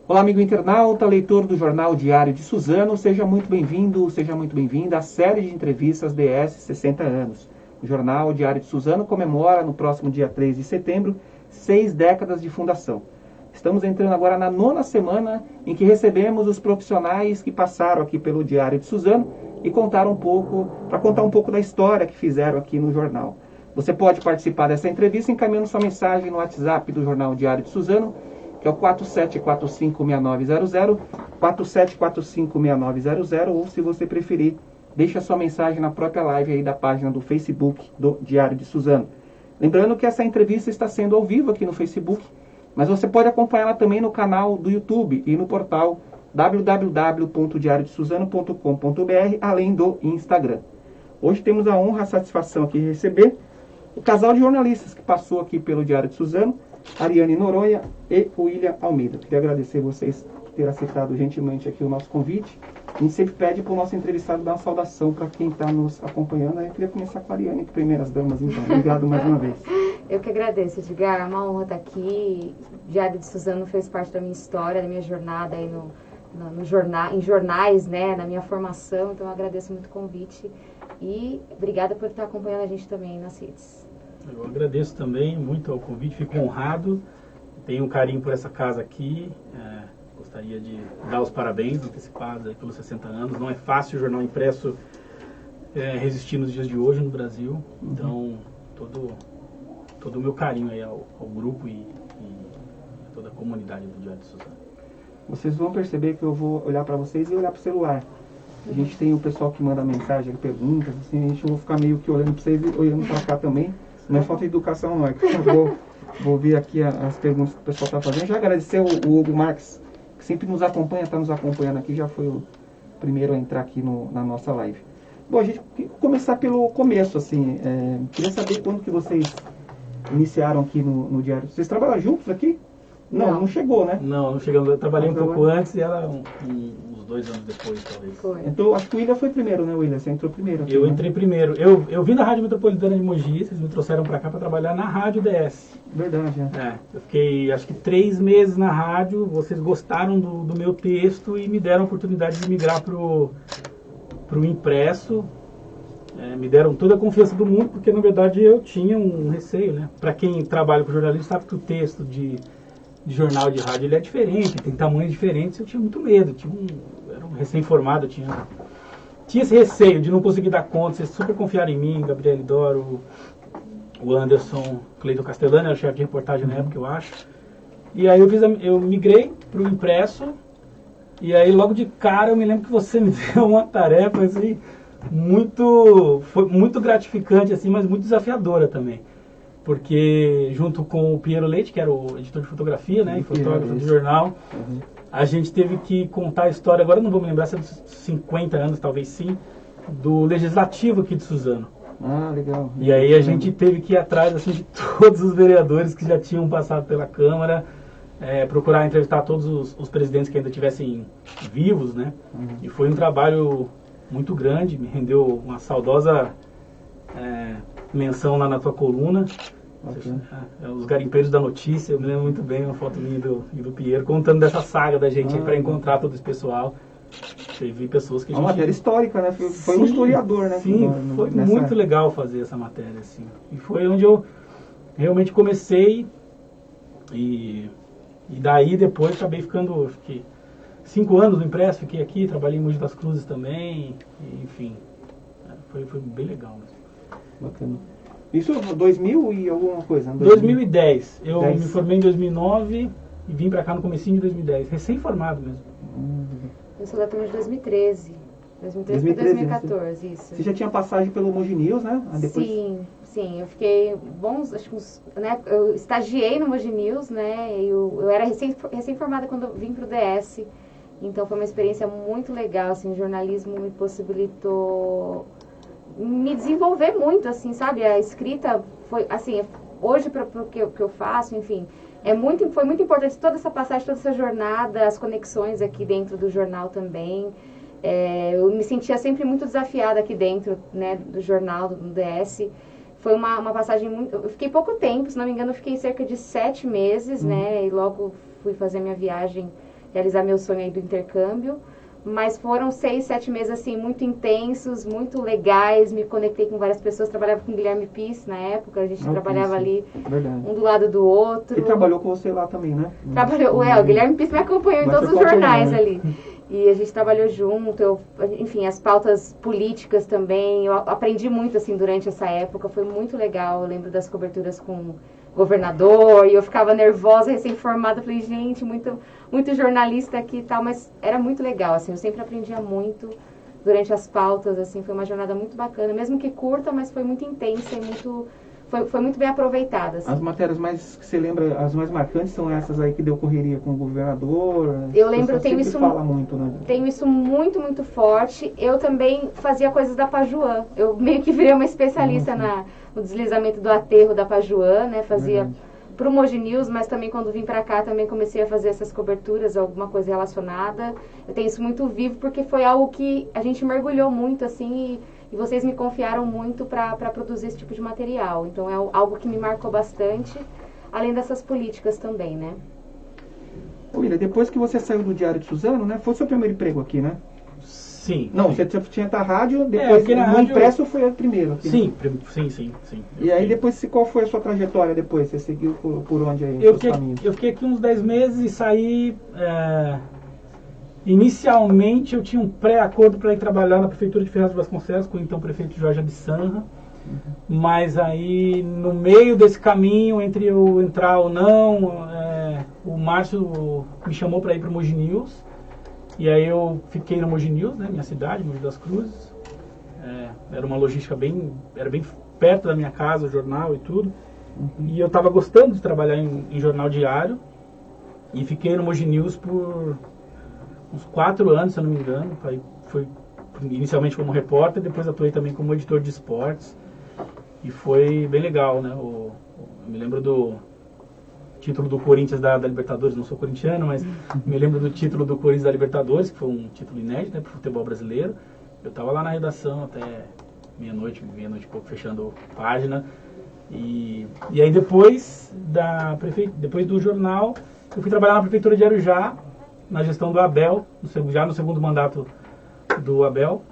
Olá, amigo internauta, leitor do Jornal Diário de Suzano, seja muito bem-vindo, seja muito bem-vinda à série de entrevistas DS 60 anos. O Jornal Diário de Suzano comemora, no próximo dia 3 de setembro, 6 décadas de fundação. Estamos entrando agora na 9ª semana em que recebemos os profissionais que passaram aqui pelo Diário de Suzano e contar um pouco da história que fizeram aqui no jornal. Você pode participar dessa entrevista encaminhando sua mensagem no WhatsApp do Jornal Diário de Suzano, que é o 47456900, 47456900, ou se você preferir, deixe a sua mensagem na própria live aí da página do Facebook do Diário de Suzano. Lembrando que essa entrevista está sendo ao vivo aqui no Facebook, mas você pode acompanhá-la também no canal do YouTube e no portal www.diariodesuzano.com.br, além do Instagram. Hoje temos a honra, a satisfação aqui de receber o casal de jornalistas que passou aqui pelo Diário de Suzano, Ariane Noronha e William Almeida. Queria agradecer vocês por terem aceitado gentilmente aqui o nosso convite. A gente sempre pede para o nosso entrevistado dar uma saudação para quem está nos acompanhando. Aí eu queria começar com a Ariane, primeiras damas, então. Obrigado mais uma vez. Eu que agradeço, Edgar. É uma honra estar aqui. O Diário de Suzano fez parte da minha história, da minha jornada aí em jornais, né, na minha formação. Então eu agradeço muito o convite e obrigada por estar acompanhando a gente também nas redes. Eu agradeço também muito ao convite, fico honrado, tenho um carinho por essa casa aqui, gostaria de dar os parabéns antecipados aí pelos 60 anos, não é fácil o jornal impresso resistir nos dias de hoje no Brasil, então todo o meu carinho aí ao grupo e a toda a comunidade do Diário de Suzano. Vocês vão perceber que eu vou olhar para vocês e olhar para o celular. A gente tem o pessoal que manda mensagem, perguntas, assim, a gente vai ficar meio que olhando para vocês e olhando para cá também. Não é falta de educação, não. É que eu vou ver aqui as perguntas que o pessoal está fazendo. Já agradecer o Hugo Marques, que sempre nos acompanha, está nos acompanhando aqui. Já foi o primeiro a entrar aqui na nossa live. Bom, a gente começar pelo começo, assim. Queria saber quando que vocês iniciaram aqui no Diário. Vocês trabalham juntos aqui? Não chegou, né? Não chegamos. Eu trabalhei um pouco antes e ela uns 2 anos depois, talvez. Foi. Então, acho que o William foi primeiro, né, William? Você entrou primeiro aqui, Eu né? entrei primeiro. Eu vim da Rádio Metropolitana de Mogi, vocês me trouxeram para cá para trabalhar na Rádio DS. Verdade, Eu fiquei, acho que 3 meses na rádio, vocês gostaram do meu texto e me deram a oportunidade de migrar pro impresso. Me deram toda a confiança do mundo, porque na verdade eu tinha um receio, né? Para quem trabalha com jornalismo sabe que o texto de jornal de rádio ele é diferente, tem tamanhos diferentes. Eu tinha muito medo, era um recém-formado, tinha esse receio de não conseguir dar conta. Vocês super confiaram em mim, Gabriel Lidoro, o Anderson, Cleiton Castellani, era o chefe de reportagem na época, eu acho. E aí eu migrei para o impresso, e aí logo de cara eu me lembro que você me deu uma tarefa assim, foi muito gratificante, assim, mas muito desafiadora também. Porque junto com o Piero Leite, que era o editor de fotografia, né, e fotógrafo do jornal, a gente teve que contar a história, agora não vou me lembrar se é dos 50 anos, talvez sim, do Legislativo aqui de Suzano. Ah, legal. E aí a gente teve que ir atrás assim, de todos os vereadores que já tinham passado pela Câmara, procurar entrevistar todos os presidentes que ainda estivessem vivos, né? E foi um trabalho muito grande, me rendeu uma saudosa menção lá na tua coluna. Os garimpeiros da notícia, eu me lembro muito bem, uma foto minha e do Piero, contando dessa saga da gente para encontrar todo esse pessoal. Teve pessoas que a gente... Uma matéria histórica, né? Foi um historiador, né? Sim, foi muito legal fazer essa matéria, assim. E foi onde eu realmente comecei e daí depois acabei fiquei 5 anos no impresso, fiquei aqui, trabalhei em Mogi das Cruzes também, e, enfim, foi bem legal mesmo. Bacana. Isso 2000 e alguma coisa? 2010. Eu me formei em 2009 e vim pra cá no comecinho de 2010. Recém-formado mesmo. Eu sou da turma de 2013. 2013 para 2014, isso. Você já tinha passagem pelo Mogi News, né? Depois... Sim. Eu fiquei bons, acho que né, eu estagiei no Mogi News, né? Eu era recém-formada quando eu vim pro DS. Então foi uma experiência muito legal, assim, o jornalismo me possibilitou me desenvolver muito, assim, sabe? A escrita foi, assim, hoje para o que eu faço, enfim, foi muito importante toda essa passagem, toda essa jornada, as conexões aqui dentro do jornal também. Eu me sentia sempre muito desafiada aqui dentro, né, do jornal, do DS. Foi uma passagem muito... Eu fiquei pouco tempo, se não me engano, eu fiquei cerca de 7 meses, né? E logo fui fazer minha viagem, realizar meu sonho aí do intercâmbio. Mas foram 6, 7 meses, assim, muito intensos, muito legais. Me conectei com várias pessoas. Trabalhava com o Guilherme Pis na época. A gente trabalhava ali, um do lado do outro. Ele trabalhou com você lá também, né? Trabalhou. O Guilherme Pis me acompanhou em todos os jornais ali. E a gente trabalhou junto, enfim, as pautas políticas também. Eu aprendi muito, assim, durante essa época. Foi muito legal. Eu lembro das coberturas com o governador. E eu ficava nervosa, recém-formada. Falei, gente, muito jornalista aqui e tal. Mas era muito legal, assim. Eu sempre aprendia muito durante as pautas, assim. Foi uma jornada muito bacana. Mesmo que curta, mas foi muito intensa e muito... Foi muito bem aproveitada. Assim. As matérias mais que você lembra, as mais marcantes são essas aí que deu correria com o governador? Eu lembro, tenho isso muito, muito forte. Eu também fazia coisas da Pajuã. Eu meio que virei uma especialista no deslizamento do aterro da Pajuã, né? Fazia pro Mogi News, mas também quando vim para cá também comecei a fazer essas coberturas, alguma coisa relacionada. Eu tenho isso muito vivo porque foi algo que a gente mergulhou muito, assim, e vocês me confiaram muito para produzir esse tipo de material. Então é algo que me marcou bastante, além dessas políticas também, né? William, depois que você saiu do Diário de Suzano, né? Foi o seu primeiro emprego aqui, né? Sim. Não, sim. Você tinha a rádio, depois no rádio... impresso foi o primeiro. Aqui, sim, né? sim. E aí depois, qual foi a sua trajetória depois? Você seguiu por onde aí? Eu fiquei aqui uns 10 meses e saí... Inicialmente eu tinha um pré-acordo para ir trabalhar na Prefeitura de Ferraz de Vasconcelos com o então prefeito Jorge Abissanra, mas aí no meio desse caminho, entre eu entrar ou não, o Márcio me chamou para ir para o Mogi News, e aí eu fiquei no Mogi News, né, minha cidade, Mogi das Cruzes. Era uma logística era bem perto da minha casa, o jornal e tudo, e eu estava gostando de trabalhar em jornal diário, e fiquei no Mogi News por uns 4 anos, se eu não me engano. Foi inicialmente como repórter, depois atuei também como editor de esportes. E foi bem legal, né? Eu me lembro do título do Corinthians da Libertadores, não sou corintiano, mas me lembro do título do Corinthians da Libertadores, que foi um título inédito, né, para o futebol brasileiro. Eu estava lá na redação até meia-noite e pouco, fechando página. E aí depois do jornal, eu fui trabalhar na Prefeitura de Arujá, na gestão do Abel, já no segundo mandato do Abel,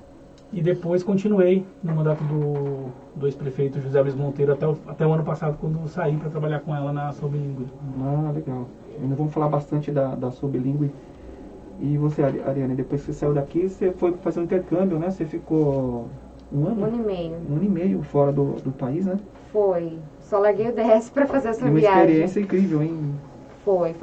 e depois continuei no mandato do ex-prefeito José Luiz Monteiro até o ano passado, quando saí para trabalhar com ela na Sublingue. Ah, legal. Ainda vamos falar bastante da Sublingue. E você, Ariane, depois que você saiu daqui, você foi fazer um intercâmbio, né? Você ficou um ano? 1 ano e meio. 1 ano e meio fora do país, né? Foi. Só larguei o DS para fazer essa viagem. Uma experiência incrível, hein? Foi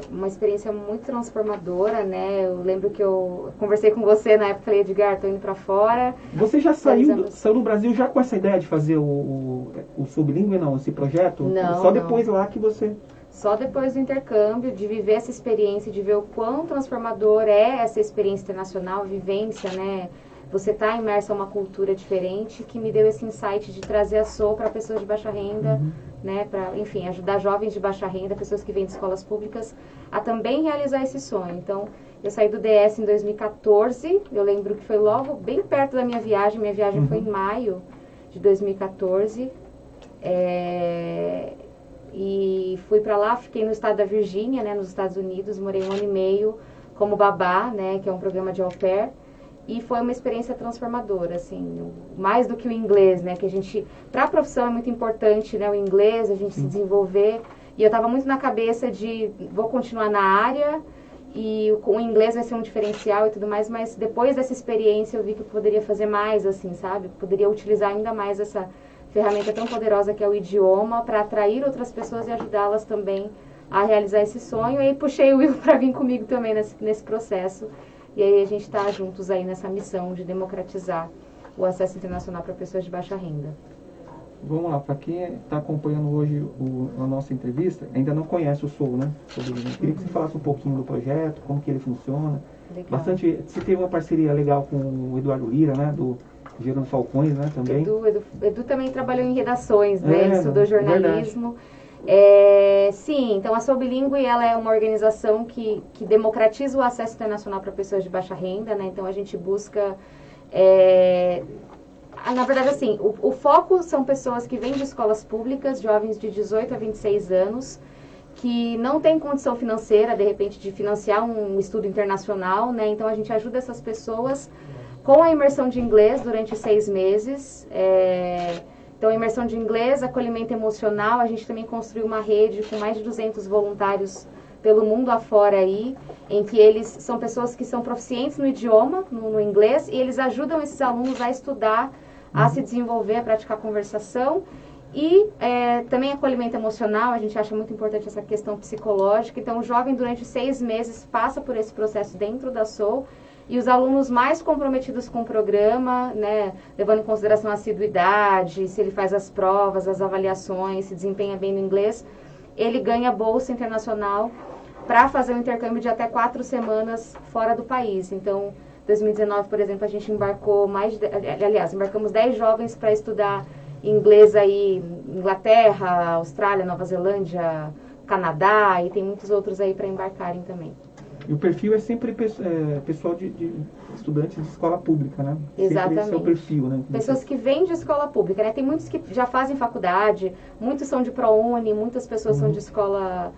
uma experiência muito transformadora, né? Eu lembro que eu conversei com você na época, falei, Edgar, tô indo pra fora. Você já saiu do Brasil já com essa ideia de fazer o Sublingue, não? Esse projeto? Não, Só depois lá que você... Só depois do intercâmbio, de viver essa experiência, de ver o quão transformador é essa experiência internacional, vivência, né? Você tá imerso a uma cultura diferente, que me deu esse insight de trazer a SOU para pessoas de baixa renda, né, para, enfim, ajudar jovens de baixa renda, pessoas que vêm de escolas públicas, a também realizar esse sonho. Então, eu saí do DS em 2014, eu lembro que foi logo bem perto da minha viagem foi em maio de 2014, e fui para lá, fiquei no estado da Virgínia, né, nos Estados Unidos, morei 1 ano e meio como babá, né, que é um programa de au pair. E foi uma experiência transformadora, assim, mais do que o inglês, né, que a gente, para a profissão é muito importante, né, o inglês, a gente se desenvolver, e eu estava muito na cabeça de, vou continuar na área, e o inglês vai ser um diferencial e tudo mais, mas depois dessa experiência eu vi que eu poderia fazer mais, assim, sabe, poderia utilizar ainda mais essa ferramenta tão poderosa que é o idioma, para atrair outras pessoas e ajudá-las também a realizar esse sonho, e aí puxei o Will para vir comigo também nesse processo. E aí a gente está juntos aí nessa missão de democratizar o acesso internacional para pessoas de baixa renda. Vamos lá, para quem está acompanhando hoje a nossa entrevista, ainda não conhece o Soul, né? Eu queria que você falasse um pouquinho do projeto, como que ele funciona. Legal. Você teve uma parceria legal com o Eduardo Lira, né? Do Gerando Falcões, né? Também. Edu também trabalhou em redações, né? Ele estudou jornalismo. Sim, então a Soul Bilíngue, ela é uma organização que democratiza o acesso internacional para pessoas de baixa renda, né? Então a gente busca... Na verdade, assim, o foco são pessoas que vêm de escolas públicas, jovens de 18 a 26 anos, que não têm condição financeira, de repente, de financiar um estudo internacional, né? Então, a gente ajuda essas pessoas com a imersão de inglês durante 6 meses. Então, a imersão de inglês, acolhimento emocional, a gente também construiu uma rede com mais de 200 voluntários pelo mundo afora aí, em que eles são pessoas que são proficientes no idioma, no inglês, e eles ajudam esses alunos a estudar, a se desenvolver, a praticar conversação e também acolhimento emocional. A gente acha muito importante essa questão psicológica. Então, o jovem, durante 6 meses, passa por esse processo dentro da Soul, e os alunos mais comprometidos com o programa, né, levando em consideração a assiduidade, se ele faz as provas, as avaliações, se desempenha bem no inglês, ele ganha bolsa internacional para fazer um intercâmbio de até 4 semanas fora do país. Então, 2019, por exemplo, a gente embarcou embarcamos 10 jovens para estudar inglês aí, Inglaterra, Austrália, Nova Zelândia, Canadá, e tem muitos outros aí para embarcarem também. E o perfil é sempre pessoal de estudantes de escola pública, né? Exatamente. Sempre esse é o perfil, né? Pessoas que vêm de escola pública, né? Tem muitos que já fazem faculdade, muitos são de ProUni, muitas pessoas são de escola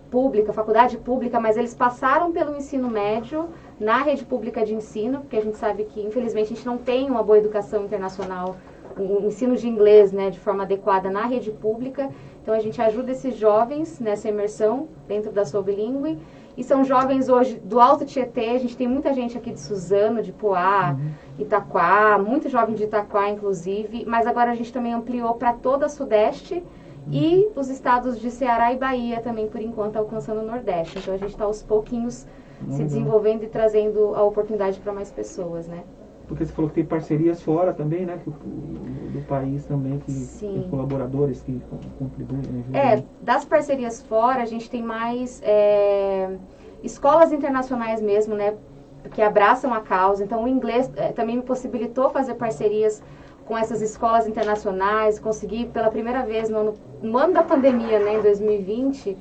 pública, faculdade pública, mas eles passaram pelo ensino médio na rede pública de ensino, porque a gente sabe que, infelizmente, a gente não tem uma boa educação internacional, um ensino de inglês, né, de forma adequada na rede pública. Então, a gente ajuda esses jovens nessa imersão dentro da Soul Bilíngue. E são jovens hoje do Alto Tietê, a gente tem muita gente aqui de Suzano, de Poá, Itaquá, muito jovem de Itaquá, inclusive, mas agora a gente também ampliou para toda a Sudeste e os estados de Ceará e Bahia também, por enquanto, alcançando o Nordeste. Então, a gente está aos pouquinhos se desenvolvendo e trazendo a oportunidade para mais pessoas, né? Porque você falou que tem parcerias fora também, né? Do país também, que tem colaboradores que contribuem. Né? Das parcerias fora, a gente tem mais escolas internacionais mesmo, né? Que abraçam a causa. Então, o inglês também me possibilitou fazer parcerias com essas escolas internacionais. Consegui, pela primeira vez, no ano da pandemia, né? Em 2020...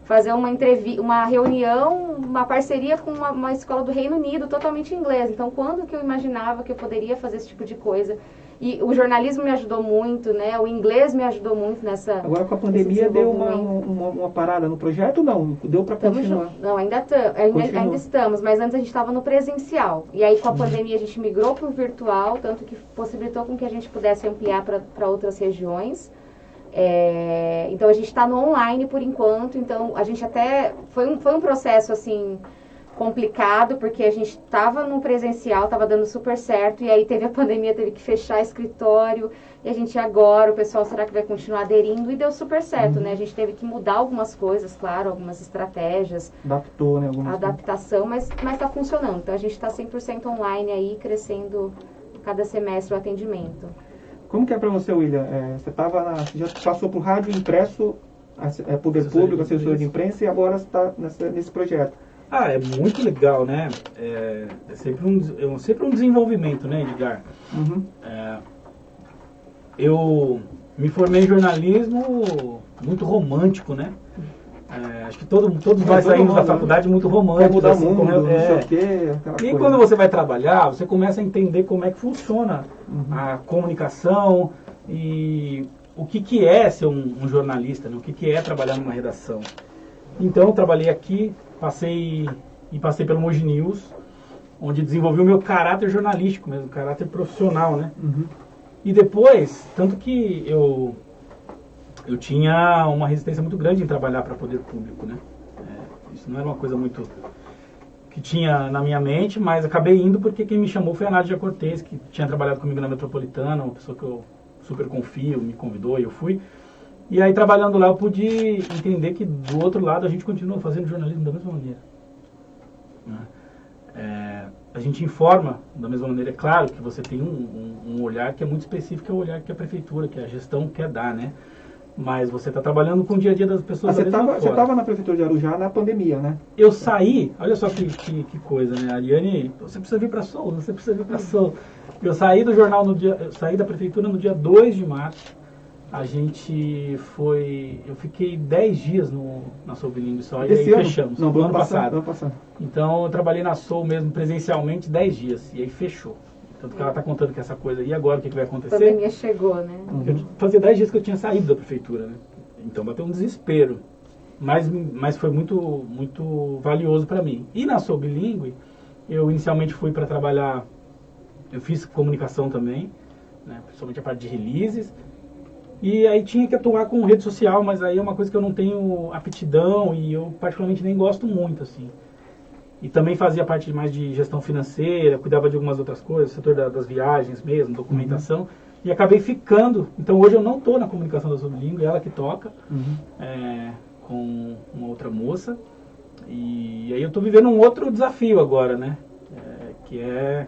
fazer uma reunião, uma parceria com uma escola do Reino Unido, totalmente em inglês. Então, quando que eu imaginava que eu poderia fazer esse tipo de coisa? E o jornalismo me ajudou muito, né? O inglês me ajudou muito nessa... Agora, com a pandemia, deu uma parada no projeto? Não, deu para continuar? Não, ainda estamos, mas antes a gente estava no presencial. E aí, com a pandemia, a gente migrou para o virtual, tanto que possibilitou com que a gente pudesse ampliar para outras regiões. Então a gente está no online por enquanto. Então a gente até foi um processo assim complicado, porque a gente estava no presencial, estava dando super certo, e aí teve a pandemia, teve que fechar escritório, e a gente agora, o pessoal, será que vai continuar aderindo? E deu super certo, né? A gente teve que mudar algumas coisas, claro, algumas estratégias, adaptou, né? Adaptação, mas está funcionando. Então a gente está 100% online aí, crescendo cada semestre o atendimento. Como que é para você, William? Você já passou por rádio, impresso, poder público, assessor de imprensa, e agora está nesse projeto. É muito legal, né? É sempre um desenvolvimento, né, Edgar? Eu me formei em jornalismo muito romântico, né? Acho que todos nós saímos da faculdade muito românticos. Mudar o mundo, não sei o quê, e quando você vai trabalhar, você começa a entender como é que funciona a comunicação e o que é ser um jornalista, né? O que é trabalhar numa redação. Então, eu trabalhei aqui, passei pelo Mogi News, onde desenvolvi o meu caráter jornalístico mesmo, caráter profissional, né? E depois, tanto que eu tinha uma resistência muito grande em trabalhar para poder público, né? Isso não era uma coisa muito que tinha na minha mente, mas acabei indo porque quem me chamou foi a Nádia Cortez, que tinha trabalhado comigo na Metropolitana, uma pessoa que eu super confio, me convidou e eu fui. E aí, trabalhando lá, eu pude entender que do outro lado a gente continua fazendo jornalismo da mesma maneira. a gente informa da mesma maneira. É claro que você tem um olhar que é muito específico, que é o olhar que a prefeitura, que a gestão quer dar, né? Mas você está trabalhando com o dia a dia das pessoas da mesma forma. Você estava na prefeitura de Arujá na pandemia, né? Eu saí, olha só que coisa, né? Ariane, você precisa vir para Souza, você precisa vir para Souza. Eu saí do jornal eu saí da prefeitura no dia 2 de março. Eu fiquei 10 dias na Sou Bilíngue só, e aí fechamos. Não, do ano passado. Ano passado. Então eu trabalhei na Sou mesmo presencialmente 10 dias, e aí fechou. Tanto que ela está contando que essa coisa, e agora o que vai acontecer? A pandemia chegou, né? Fazia 10 dias que eu tinha saído da prefeitura, né? Então bateu um desespero. Mas foi muito, muito valioso para mim. E na Sou Bilíngue, eu inicialmente fui para trabalhar, eu fiz comunicação também, né? Principalmente a parte de releases. E aí tinha que atuar com rede social, mas aí é uma coisa que eu não tenho aptidão e eu particularmente nem gosto muito, assim. E também fazia parte mais de gestão financeira, cuidava de algumas outras coisas, setor das viagens mesmo, documentação. E acabei ficando. Então hoje eu não estou na comunicação da Sou Bilíngue, ela que toca, com uma outra moça. E aí eu estou vivendo um outro desafio agora, né? Que é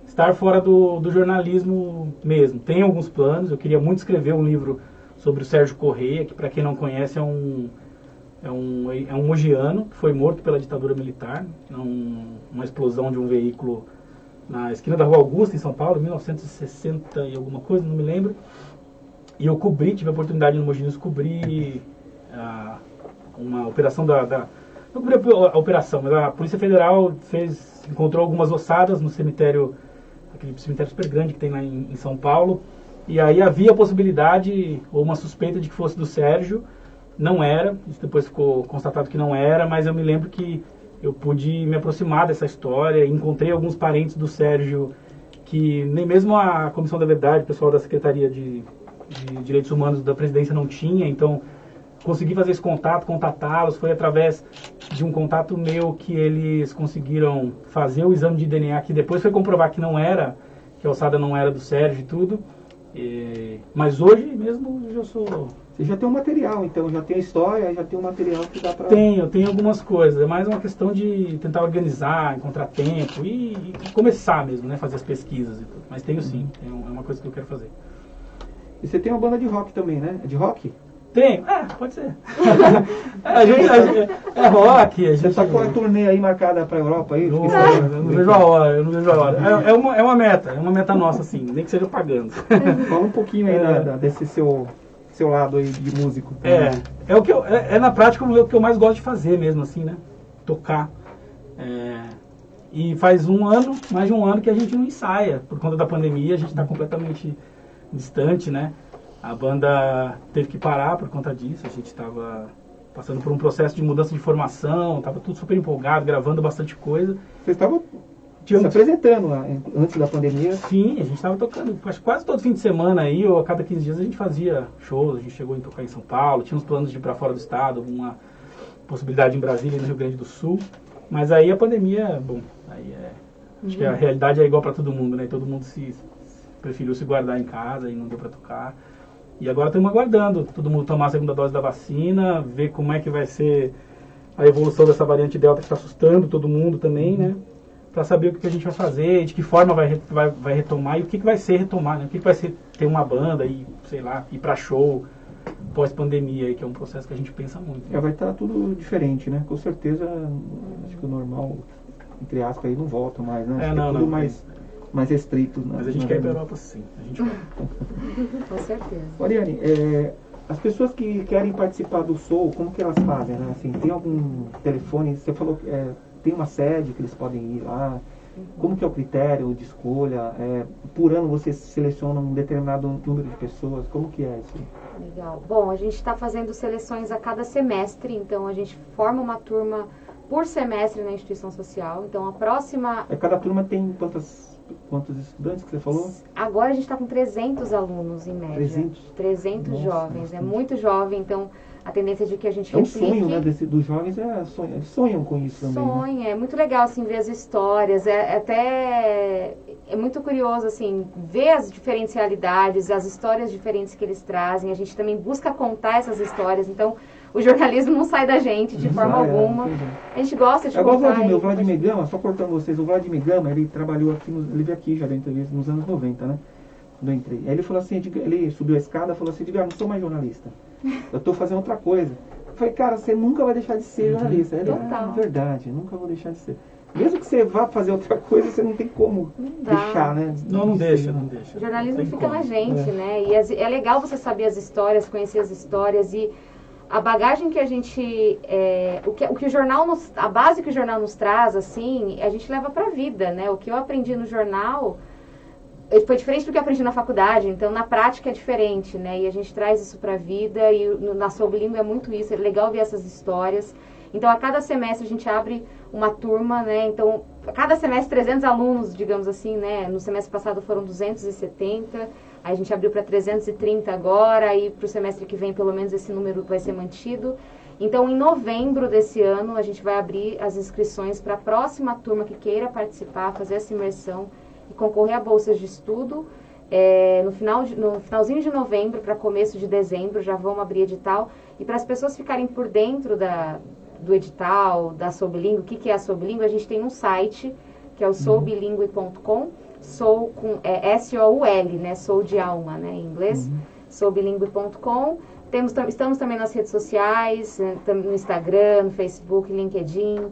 estar fora do jornalismo mesmo. Tenho alguns planos, eu queria muito escrever um livro sobre o Sérgio Correia, que para quem não conhece é um mogiano que foi morto pela ditadura militar, uma explosão de um veículo na esquina da Rua Augusta, em São Paulo, em 1960 e alguma coisa, não me lembro. E eu tive a oportunidade no Mogi News, cobrir uma operação não cobri a operação, mas a Polícia Federal encontrou algumas ossadas no cemitério, aquele cemitério super grande que tem lá em São Paulo, e aí havia a possibilidade, ou uma suspeita de que fosse do Sérgio. Não era, isso depois ficou constatado que não era, mas eu me lembro que eu pude me aproximar dessa história, encontrei alguns parentes do Sérgio que nem mesmo a Comissão da Verdade, o pessoal da Secretaria de Direitos Humanos da Presidência não tinha, então consegui fazer esse contato, contatá-los, foi através de um contato meu que eles conseguiram fazer o exame de DNA, que depois foi comprovar que não era, que a ossada não era do Sérgio e tudo, mas hoje mesmo eu já sou... Você já tem um material, então, já tem a história, já tem um material que dá para... Eu tenho algumas coisas, é mais uma questão de tentar organizar, encontrar tempo e começar mesmo, né, fazer as pesquisas e tudo, mas tenho sim, é uma coisa que eu quero fazer. E você tem uma banda de rock também, né? É de rock? Tenho, pode ser. É rock. Você está com a turnê aí marcada para a Europa aí? Eu não vejo a hora. É uma meta nossa, assim, nem que seja pagando. Fala um pouquinho aí desse seu lado aí de músico. Na prática o que eu mais gosto de fazer mesmo, assim, né? Tocar. E faz mais de um ano que a gente não ensaia. Por conta da pandemia, a gente está completamente distante, né? A banda teve que parar por conta disso. A gente estava passando por um processo de mudança de formação, estava tudo super empolgado, gravando bastante coisa. Vocês estavam se apresentando lá, antes da pandemia? Sim, a gente estava tocando quase todo fim de semana aí, ou a cada 15 dias a gente fazia shows. A gente chegou a tocar em São Paulo, tinha uns planos de ir para fora do estado, uma possibilidade em Brasília e no Rio Grande do Sul. Mas aí a pandemia, acho que a realidade é igual para todo mundo, né? Todo mundo preferiu se guardar em casa e não deu para tocar. E agora estamos aguardando todo mundo tomar a segunda dose da vacina, ver como é que vai ser a evolução dessa variante Delta que está assustando todo mundo também, né? Para saber o que a gente vai fazer, de que forma vai retomar e o que vai ser retomar, né? O que vai ser ter uma banda e, sei lá, ir para show pós-pandemia, que é um processo que a gente pensa muito. Vai estar tudo diferente, né? Com certeza, acho que o normal, entre aspas, aí não volta mais, né? Tudo mais restrito. Mas a gente quer ir para a Europa, sim. A gente vai. Com certeza. Oriane, as pessoas que querem participar do Soul, como que elas fazem, né? Assim, tem algum telefone? Você falou que tem uma sede que eles podem ir lá. Como que é o critério de escolha? Por ano você seleciona um determinado número de pessoas? Como que é isso? Legal. Bom, a gente está fazendo seleções a cada semestre, então a gente forma uma turma por semestre na instituição social. Então a próxima... Cada turma tem quantos estudantes que você falou? Agora a gente está com 300 alunos em média. 300 Nossa, jovens, é muito jovem, então a tendência de que a gente É um replique. sonho, né, dos jovens, eles sonham com isso também. Sonha, né? é muito legal, assim, ver as histórias, é muito curioso, assim, ver as diferencialidades, as histórias diferentes que eles trazem, a gente também busca contar essas histórias, então o jornalismo não sai da gente de forma alguma, a gente gosta de contar. O Vladimir Gama, só cortando vocês, o Vladimir Gama, ele trabalhou aqui, ele veio aqui já dentro nos anos 90, né? Quando eu entrei. Aí ele falou assim, ele subiu a escada e falou assim, Edgar, não sou mais jornalista, eu estou fazendo outra coisa. Eu falei, cara, você nunca vai deixar de ser jornalista. Ele, verdade, nunca vou deixar de ser. Mesmo que você vá fazer outra coisa, você não tem como deixar, né? Não deixa. O jornalismo fica na gente, né? E é legal você saber as histórias, conhecer as histórias e a bagagem que a gente, o que o jornal a base que o jornal nos traz, assim, a gente leva pra vida, né? O que eu aprendi no jornal foi diferente do que eu aprendi na faculdade, então na prática é diferente, né? E a gente traz isso pra vida e na Sou Bilíngue é muito isso, é legal ver essas histórias. Então a cada semestre a gente abre uma turma, né? Então a cada semestre 300 alunos, digamos assim, né? No semestre passado foram 270, aí a gente abriu para 330 agora e para o semestre que vem pelo menos esse número vai ser mantido. Então em novembro desse ano a gente vai abrir as inscrições para a próxima turma que queira participar, fazer essa imersão e concorrer a bolsas de estudo. No finalzinho de novembro para começo de dezembro já vamos abrir edital. E para as pessoas ficarem por dentro do edital, da Sou Bilíngue, o que é a Sou Bilíngue? A gente tem um site que é o soubilingue.com, Sou com S-O-U-L, né? Sou de alma, né? Em inglês, soubilingue.com. Estamos também nas redes sociais, no Instagram, no Facebook, LinkedIn.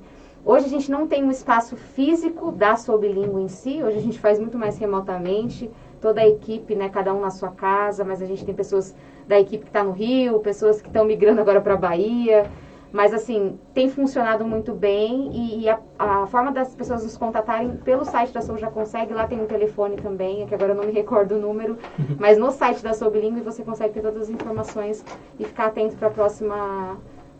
Hoje a gente não tem um espaço físico da Sou Bilíngue em si, hoje a gente faz muito mais remotamente, toda a equipe, né, cada um na sua casa, mas a gente tem pessoas da equipe que está no Rio, pessoas que estão migrando agora para a Bahia, mas assim, tem funcionado muito bem e a forma das pessoas nos contatarem pelo site da Sou Já Consegue, lá tem um telefone também, que agora eu não me recordo o número, mas no site da Sou Bilíngue você consegue ter todas as informações e ficar atento para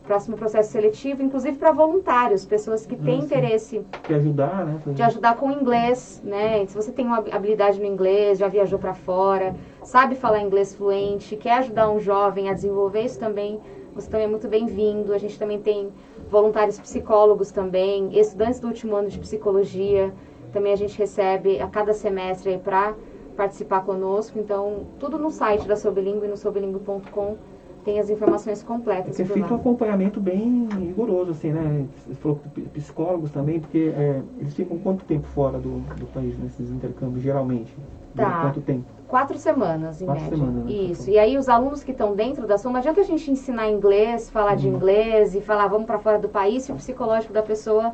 próximo processo seletivo, inclusive para voluntários, pessoas que têm interesse de ajudar, né? De ajudar com o inglês, né? Se você tem uma habilidade no inglês, já viajou para fora, sabe falar inglês fluente, quer ajudar um jovem a desenvolver isso também, você também é muito bem-vindo. A gente também tem voluntários psicólogos também, estudantes do último ano de psicologia, também a gente recebe a cada semestre para participar conosco. Então, tudo no site da Sou Bilíngue e no soubilingue.com tem as informações completas. É feito um acompanhamento bem rigoroso, assim, né? Você falou psicólogos também, porque eles ficam quanto tempo fora do país nesses intercâmbios, geralmente? Tá. Quanto tempo? 4 semanas, em 4 média. semanas, né? Isso. E aí os alunos que estão dentro da Sou, não adianta a gente ensinar inglês, falar de inglês e falar vamos para fora do país se o psicológico da pessoa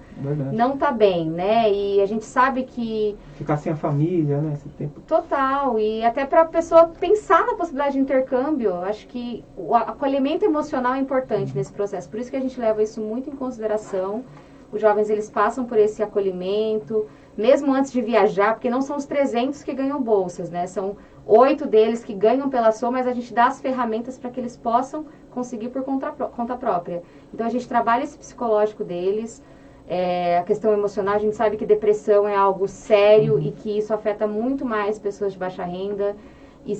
não tá bem, né? E a gente sabe que... Ficar sem a família, né? Esse tempo. Total. E até para a pessoa pensar na possibilidade de intercâmbio, acho que o acolhimento emocional é importante nesse processo. Por isso que a gente leva isso muito em consideração. Os jovens, eles passam por esse acolhimento, mesmo antes de viajar, porque não são os 300 que ganham bolsas, né? São 8 deles que ganham pela Sou, mas a gente dá as ferramentas para que eles possam conseguir por conta própria. Então, a gente trabalha esse psicológico deles, a questão emocional. A gente sabe que depressão é algo sério e que isso afeta muito mais pessoas de baixa renda. E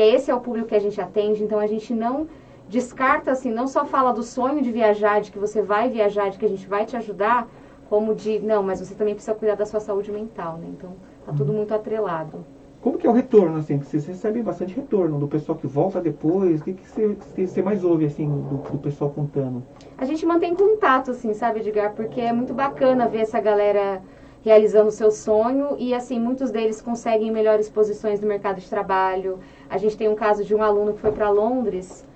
esse é o público que a gente atende. Então, a gente não descarta, assim, não só fala do sonho de viajar, de que você vai viajar, de que a gente vai te ajudar, como de, não, mas você também precisa cuidar da sua saúde mental, né? Então, tá tudo muito atrelado. Como que é o retorno, assim? Vocês recebem bastante retorno do pessoal que volta depois? O que você mais ouve, assim, do pessoal contando? A gente mantém contato, assim, sabe, Edgar? Porque é muito bacana ver essa galera realizando o seu sonho e, assim, muitos deles conseguem melhores posições no mercado de trabalho. A gente tem um caso de um aluno que foi para Londres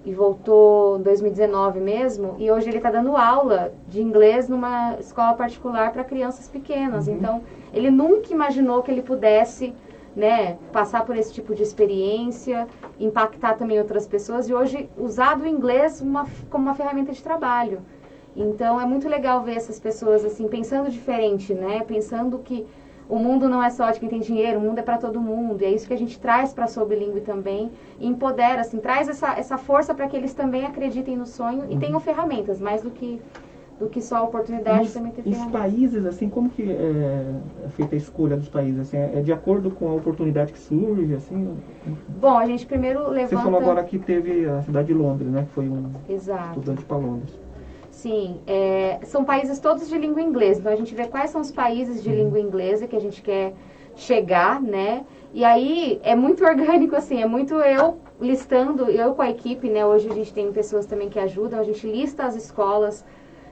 e voltou em 2019 mesmo, e hoje ele está dando aula de inglês numa escola particular para crianças pequenas. Então, ele nunca imaginou que ele pudesse, né, passar por esse tipo de experiência, impactar também outras pessoas, e hoje usar do inglês como uma ferramenta de trabalho. Então, é muito legal ver essas pessoas assim, pensando diferente, né, pensando que o mundo não é só de quem tem dinheiro, o mundo é para todo mundo. E é isso que a gente traz para a Sou Bilíngue também. E empodera, assim, traz essa força para que eles também acreditem no sonho e tenham ferramentas, mais do que do que só a oportunidade, também ter Os ferramenta. países, assim, como que é feita a escolha dos países? Assim, é de acordo com a oportunidade que surge, assim? Bom, a gente primeiro levanta... Você falou agora que teve a cidade de Londres, né? Que foi um Exato. estudante para Londres. Sim, são países todos de língua inglesa. Então a gente vê quais são os países de língua inglesa que a gente quer chegar, né? E aí é muito orgânico, assim, é muito eu listando, eu com a equipe, né? Hoje a gente tem pessoas também que ajudam, a gente lista as escolas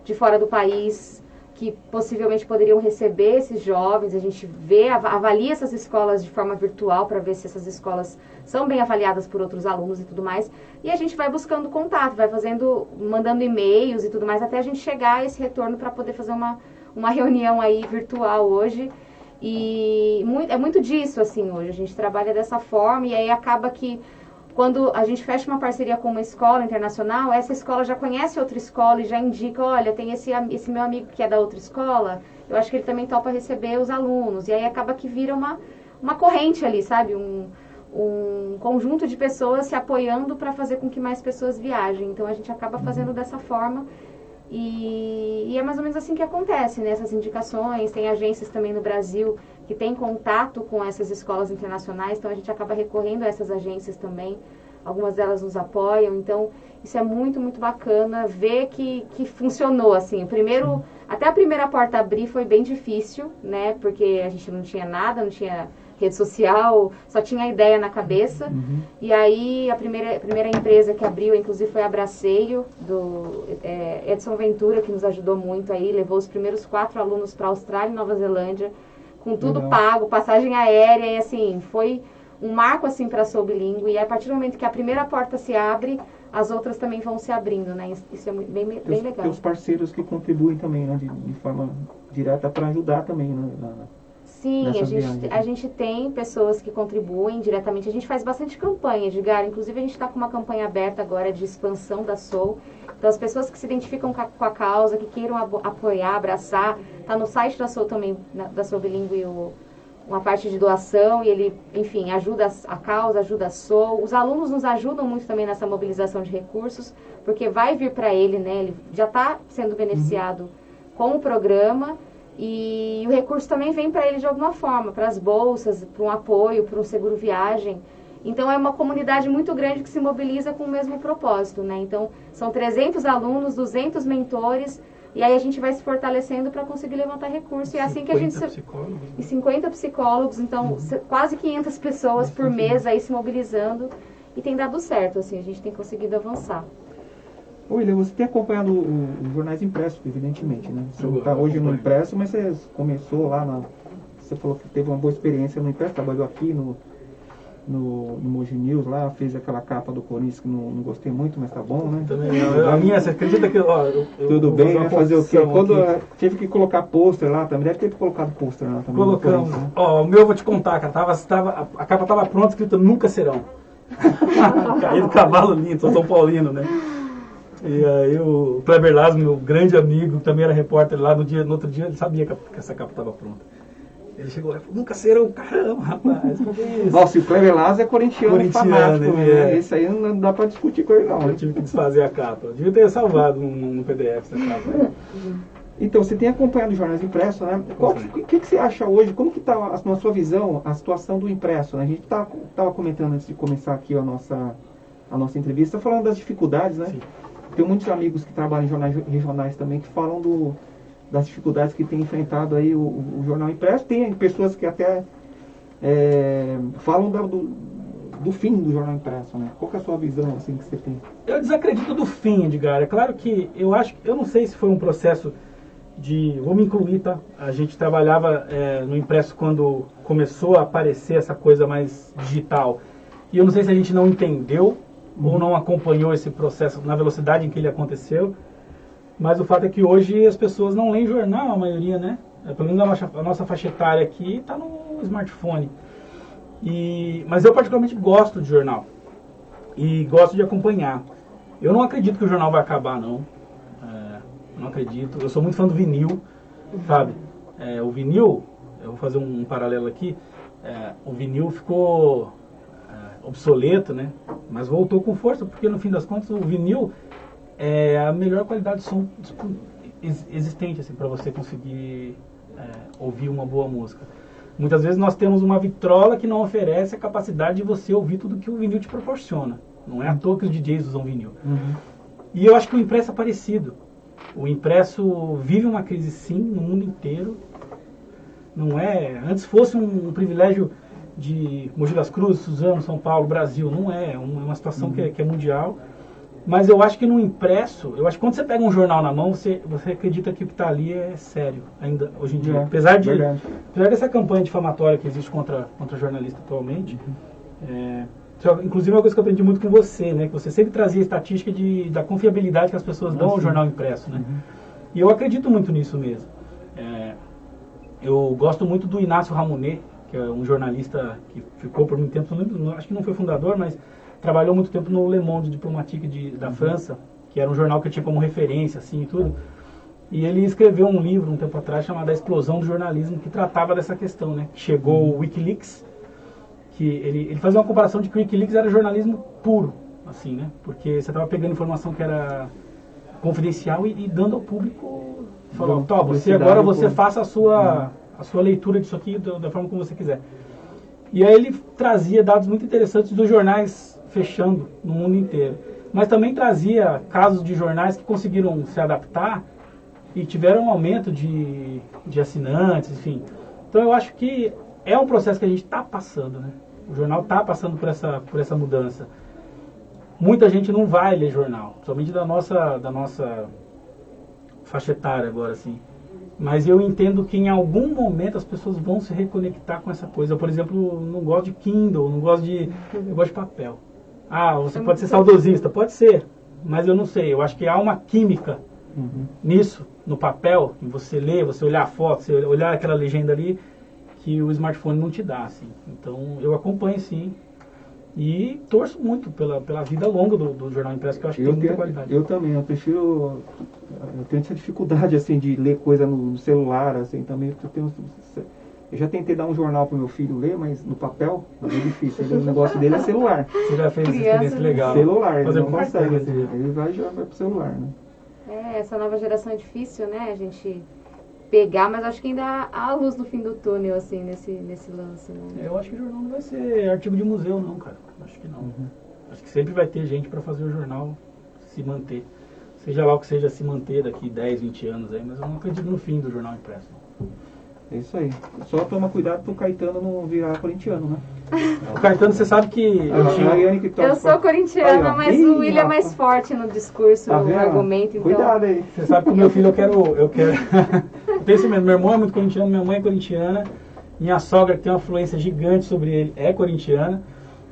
de fora do país que possivelmente poderiam receber esses jovens, a gente vê, avalia essas escolas de forma virtual para ver se essas escolas são bem avaliadas por outros alunos e tudo mais, e a gente vai buscando contato, vai mandando e-mails e tudo mais, até a gente chegar a esse retorno para poder fazer uma reunião aí virtual hoje, e é muito disso, assim, hoje, a gente trabalha dessa forma, e aí acaba que quando a gente fecha uma parceria com uma escola internacional, essa escola já conhece outra escola e já indica, olha, tem esse meu amigo que é da outra escola, eu acho que ele também topa receber os alunos. E aí acaba que vira uma corrente ali, sabe? Um conjunto de pessoas se apoiando para fazer com que mais pessoas viajem. Então a gente acaba fazendo dessa forma. E é mais ou menos assim que acontece, né? Essas indicações, tem agências também no Brasil que têm contato com essas escolas internacionais, então a gente acaba recorrendo a essas agências também, algumas delas nos apoiam, então isso é muito, muito bacana ver que funcionou, assim, até a primeira porta abrir foi bem difícil, né, porque a gente não tinha nada, não tinha rede social, só tinha ideia na cabeça, e aí a primeira empresa que abriu, inclusive, foi a Braceio, do Edson Ventura, que nos ajudou muito aí, levou os primeiros 4 alunos para a Austrália e Nova Zelândia, com tudo pago, passagem aérea, e assim, foi um marco assim para a Sou Bilíngue, e a partir do momento que a primeira porta se abre, as outras também vão se abrindo, né? Isso é bem legal. Tem os parceiros que contribuem também, né? De forma direta para ajudar também, né? Sim, a gente tem pessoas que contribuem diretamente. A gente faz bastante campanha, Edgar. Inclusive, a gente está com uma campanha aberta agora de expansão da Sou. Então, as pessoas que se identificam com a causa, que queiram apoiar, abraçar, está no site da Sou também, da Sou Bilíngue, uma parte de doação. E ele, enfim, ajuda a causa, ajuda a Sou. Os alunos nos ajudam muito também nessa mobilização de recursos, porque vai vir para ele, né? Ele já está sendo beneficiado com o programa. E o recurso também vem para ele de alguma forma, para as bolsas, para um apoio, para um seguro viagem. Então é uma comunidade muito grande que se mobiliza com o mesmo propósito, né? Então são 300 alunos, 200 mentores, e aí a gente vai se fortalecendo para conseguir levantar recurso. E é assim que a gente... E 50 psicólogos, então quase 500 pessoas por mês aí se mobilizando, e tem dado certo, assim, a gente tem conseguido avançar. William, você tem acompanhado os jornais impressos, evidentemente, né? Você está hoje no impresso, mas você começou lá Você falou que teve uma boa experiência no impresso, trabalhou aqui no Mogi News lá, fez aquela capa do Corinthians que não gostei muito, mas tá bom, né? Também, a minha, você acredita que... Tudo bem, né? Fazer o quê? Quando tive que colocar pôster lá também, deve ter colocado pôster lá também. Colocamos. Né? O meu eu vou te contar, cara, a capa estava pronta, escrita Nunca Serão. Caído cavalo lindo, sou São Paulino, né? E aí o Kleber Laz, meu grande amigo, também era repórter lá, no outro dia ele sabia que essa capa estava pronta. Ele chegou lá e falou, Nunca Serão, caramba, rapaz. Nossa, e o Kleber Laz é corintiano fanático, né? Esse aí não dá pra discutir com ele não. Eu tive que desfazer a capa. Eu devia ter salvado no PDF essa capa. Então, você tem acompanhado os jornais impressos, né? O que você acha hoje, como que está, na sua visão, a situação do impresso? Né? A gente estava comentando antes de começar aqui a nossa entrevista, falando das dificuldades, né? Sim. Tem muitos amigos que trabalham em jornais regionais também que falam das dificuldades que tem enfrentado aí o jornal impresso. Tem pessoas que até falam do fim do jornal impresso, né? Qual que é a sua visão assim que você tem? Eu desacredito do fim, Edgar. É claro que eu não sei se foi um processo vou me incluir, tá? A gente trabalhava no impresso quando começou a aparecer essa coisa mais digital. E eu não sei se a gente não entendeu ou não acompanhou esse processo na velocidade em que ele aconteceu. Mas o fato é que hoje as pessoas não leem jornal, a maioria, né? Pelo menos a nossa faixa etária aqui está no smartphone. Mas eu particularmente gosto de jornal. E gosto de acompanhar. Eu não acredito que o jornal vai acabar, não. Não acredito. Eu sou muito fã do vinil, sabe? O vinil, eu vou fazer um paralelo aqui. O vinil ficou obsoleto, né? Mas voltou com força, porque no fim das contas o vinil é a melhor qualidade de som existente assim, para você conseguir ouvir uma boa música. Muitas vezes nós temos uma vitrola que não oferece a capacidade de você ouvir tudo que o vinil te proporciona. Não é à toa que os DJs usam vinil. E eu acho que o impresso é parecido. O impresso vive uma crise, sim, no mundo inteiro. Não é... Antes fosse um privilégio de Mogi das Cruzes, Suzano, São Paulo, Brasil. Não é. É uma situação que é mundial. Mas eu acho que no impresso... Eu acho que quando você pega um jornal na mão, você acredita que o que está ali é sério, ainda hoje em dia. Apesar dessa campanha difamatória que existe contra jornalista atualmente... Inclusive é uma coisa que eu aprendi muito com você, né? Que você sempre trazia estatística da confiabilidade que as pessoas dão ao jornal impresso, né? E eu acredito muito nisso mesmo. Eu gosto muito do Inácio Ramonet, que é um jornalista que ficou por muito tempo, acho que não foi fundador, mas trabalhou muito tempo no Le Monde Diplomatique da França, que era um jornal que eu tinha como referência, assim, e tudo. E ele escreveu um livro um tempo atrás chamado A Explosão do Jornalismo, que tratava dessa questão, né? Chegou o Wikileaks, que ele fazia uma comparação de que o Wikileaks era jornalismo puro, assim, né? Porque você estava pegando informação que era confidencial e dando ao público, falando, você faça a sua leitura disso aqui da forma como você quiser. E aí ele trazia dados muito interessantes dos jornais fechando no mundo inteiro. Mas também trazia casos de jornais que conseguiram se adaptar e tiveram um aumento de assinantes, enfim. Então eu acho que é um processo que a gente está passando, né? O jornal está passando por essa mudança. Muita gente não vai ler jornal, somente da nossa faixa etária agora, assim. Mas eu entendo que em algum momento as pessoas vão se reconectar com essa coisa. Eu, por exemplo, não gosto de Kindle, eu gosto de papel. Você pode ser saudosista, pode ser, mas eu não sei. Eu acho que há uma química nisso, no papel, em você ler, você olhar a foto, você olhar aquela legenda ali, que o smartphone não te dá, assim. Então, eu acompanho, sim. E torço muito pela vida longa do jornal impresso, que eu acho que tem muita qualidade. Eu também, eu tenho essa dificuldade, assim, de ler coisa no celular, assim, também. Eu já tentei dar um jornal pro meu filho ler, mas no papel é difícil. O negócio dele é celular. Você já fez essa experiência legal. Celular, ele não consegue, assim, ele vai pro celular, né? Essa nova geração é difícil, né, a gente pegar, mas acho que ainda há a luz no fim do túnel, assim, nesse lance, né? Eu acho que o jornal não vai ser artigo de museu, não, cara. Acho que não. Acho que sempre vai ter gente para fazer o jornal se manter. Seja lá o que seja se manter daqui 10, 20 anos aí, mas eu não acredito no fim do jornal impresso. É isso aí. Só toma cuidado pro Caetano não virar corintiano, né? O Caetano, você sabe que... Eu sou corintiana, mas o William é mais forte no discurso, no argumento, então... Cuidado aí. Você sabe que o meu filho, eu quero... Eu penso mesmo, meu irmão é muito corintiano, minha mãe é corintiana, minha sogra, que tem uma influência gigante sobre ele, é corintiana.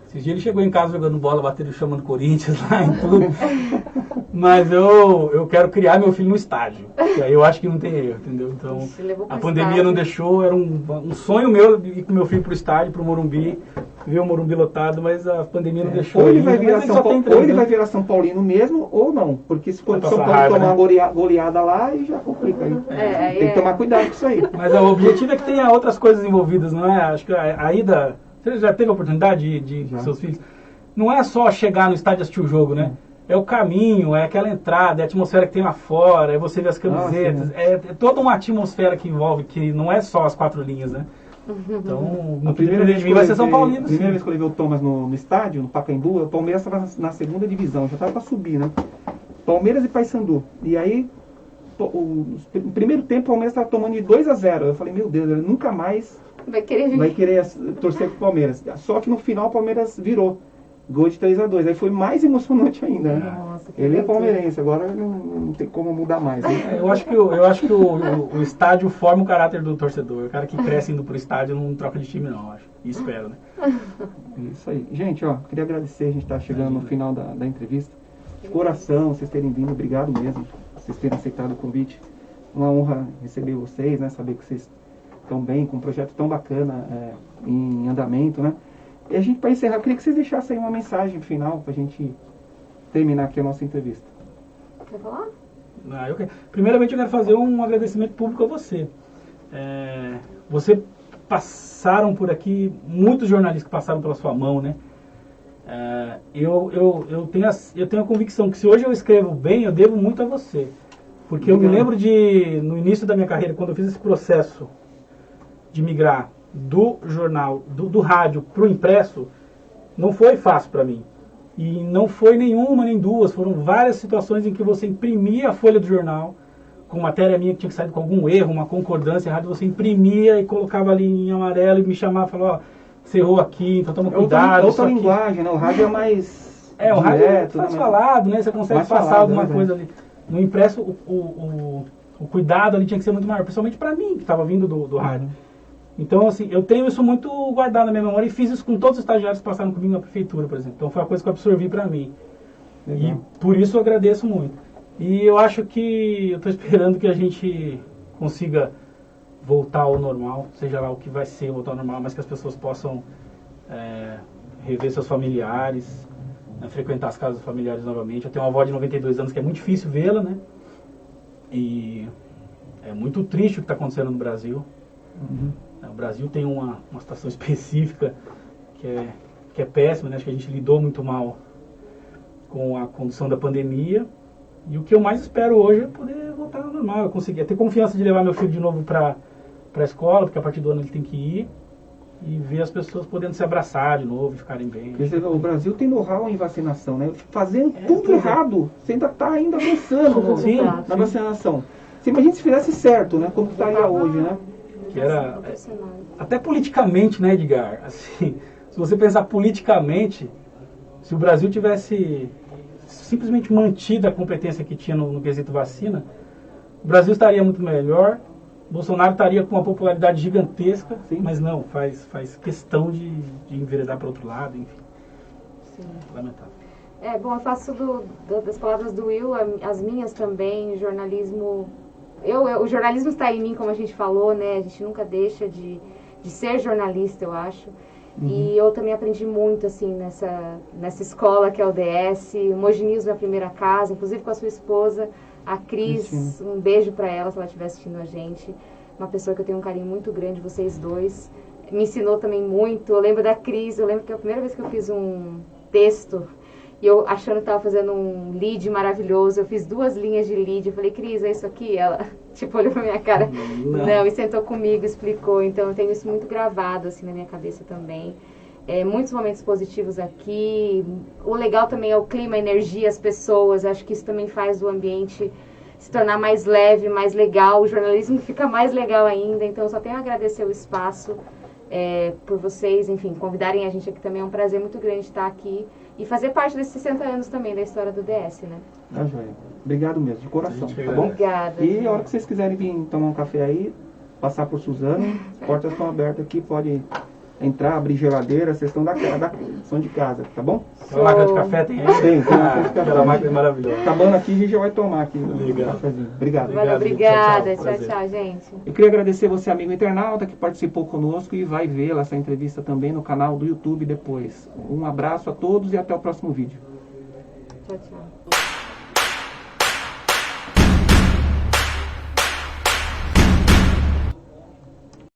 Esses dias ele chegou em casa jogando bola, batendo, chamando Corinthians lá e tudo. Mas eu quero criar meu filho no estádio. Que aí eu acho que não tem erro, entendeu? Então, a pandemia não deixou, era um sonho meu ir com meu filho pro estádio, pro Morumbi, ver o Morumbi lotado, mas a pandemia não deixou. Ou ele vai virar São Paulino mesmo, ou não. Porque se for São Paulo tomar uma goleada lá, aí já complica. Aí. Tem que tomar cuidado com isso aí. Mas o objetivo é que tenha outras coisas envolvidas, não é? Acho que a ida... Você já teve a oportunidade de seus filhos? Não é só chegar no estádio e assistir o jogo, né? É o caminho, é aquela entrada, é a atmosfera que tem lá fora, é você ver as camisetas, é toda uma atmosfera que envolve, que não é só as 4 linhas, né? Então, a primeira vez vai ser São Paulino. A primeira vez que eu levei o Thomas no estádio, no Pacaembu, o Palmeiras estava na segunda divisão, já estava para subir, né? Palmeiras e Paysandu. E aí, no primeiro tempo, o Palmeiras estava tomando de 2-0. Eu falei, meu Deus, ele nunca mais vai querer torcer pro Palmeiras. Só que no final o Palmeiras virou. Gol de 3-2. Aí foi mais emocionante ainda. Nossa, ele é palmeirense, agora não tem como mudar mais. Né? Eu acho que o estádio forma o caráter do torcedor. O cara que cresce indo pro estádio não troca de time, não, acho. E espero, né? Isso aí. Gente, queria agradecer, a gente tá chegando no final da entrevista. De coração, vocês terem vindo, obrigado mesmo. Vocês terem aceitado o convite. Uma honra receber vocês, né? Saber que vocês estão bem, com um projeto tão bacana em andamento, né? E a gente, para encerrar, eu queria que vocês deixassem aí uma mensagem final para a gente terminar aqui a nossa entrevista. Quer falar? Primeiramente, eu quero fazer um agradecimento público a você. Você passaram por aqui, muitos jornalistas que passaram pela sua mão, né? Eu tenho a convicção que se hoje eu escrevo bem, eu devo muito a você. Porque eu me lembro de, no início da minha carreira, quando eu fiz esse processo de migrar do jornal, do rádio para o impresso, não foi fácil para mim. E não foi nenhuma, nem duas, foram várias situações em que você imprimia a folha do jornal, com matéria minha que tinha saído com algum erro, uma concordância errada, você imprimia e colocava ali em amarelo e me chamava e falava, ó, você errou aqui, então toma cuidado. Outra linguagem, né? O rádio é mais o rádio é direto, mais falado, né? Você consegue passar falado, alguma coisa ali. No impresso, o cuidado ali tinha que ser muito maior, principalmente para mim, que estava vindo do rádio. Então, assim, eu tenho isso muito guardado na minha memória e fiz isso com todos os estagiários que passaram comigo na prefeitura, por exemplo. Então, foi uma coisa que eu absorvi para mim. Legal. E por isso eu agradeço muito. E eu acho que, eu estou esperando que a gente consiga voltar ao normal, seja lá o que vai ser voltar ao normal, mas que as pessoas possam rever seus familiares, né, frequentar as casas familiares novamente. Eu tenho uma avó de 92 anos que é muito difícil vê-la, né? E é muito triste o que está acontecendo no Brasil. O Brasil tem uma situação específica que é péssima, né? Acho que a gente lidou muito mal com a condução da pandemia. E o que eu mais espero hoje é poder voltar ao normal. Eu conseguir ter confiança de levar meu filho de novo para a escola, porque a partir do ano ele tem que ir. E ver as pessoas podendo se abraçar de novo, ficarem bem. Quer dizer, o Brasil tem know-how em vacinação, né? Fazendo tudo errado. Você ainda está avançando na vacinação. Você imagina se fizesse certo, né? Como estaria hoje, né? Que era, até politicamente, né, Edgar? Assim, se você pensar politicamente, se o Brasil tivesse simplesmente mantido a competência que tinha no quesito vacina, o Brasil estaria muito melhor, Bolsonaro estaria com uma popularidade gigantesca, mas não, faz questão de enveredar para o outro lado, enfim. Sim. Lamentável. Bom, eu faço das palavras do Will, as minhas também, jornalismo... O jornalismo está em mim, como a gente falou, né? A gente nunca deixa de ser jornalista, eu acho. E eu também aprendi muito, assim, nessa escola que é o DS, o Moginismo na primeira casa, inclusive com a sua esposa, a Cris. Um beijo para ela, se ela estiver assistindo a gente. Uma pessoa que eu tenho um carinho muito grande, vocês dois. Me ensinou também muito. Eu lembro da Cris, eu lembro que a primeira vez que eu fiz um texto, e eu achando que estava fazendo um lead maravilhoso, eu fiz 2 linhas de lead, eu falei, Cris, é isso aqui? Ela, tipo, olhou pra minha cara, não, e sentou comigo, explicou, então eu tenho isso muito gravado, assim, na minha cabeça também. Muitos momentos positivos aqui, o legal também é o clima, a energia, as pessoas, acho que isso também faz o ambiente se tornar mais leve, mais legal, o jornalismo fica mais legal ainda, então eu só tenho a agradecer o espaço por vocês, enfim, convidarem a gente aqui também, é um prazer muito grande estar aqui. E fazer parte desses 60 anos também da história do DS, né? Joia. Obrigado mesmo, de coração, tá bom? Obrigada. E a hora que vocês quiserem vir tomar um café aí, passar por Suzano, as portas estão abertas aqui, pode entrar, abrir geladeira, vocês estão são de casa, tá bom? Aquela máquina de café tem aí? Tem máquina de café. Aquela máquina é maravilhosa. Acabando aqui, a gente já vai tomar aqui Legal. um cafezinho. Obrigado. Valeu, obrigada. Tchau, Tchau, gente. Eu queria agradecer você, amigo internauta, que participou conosco e vai ver essa entrevista também no canal do YouTube depois. Um abraço a todos e até o próximo vídeo. Tchau, tchau.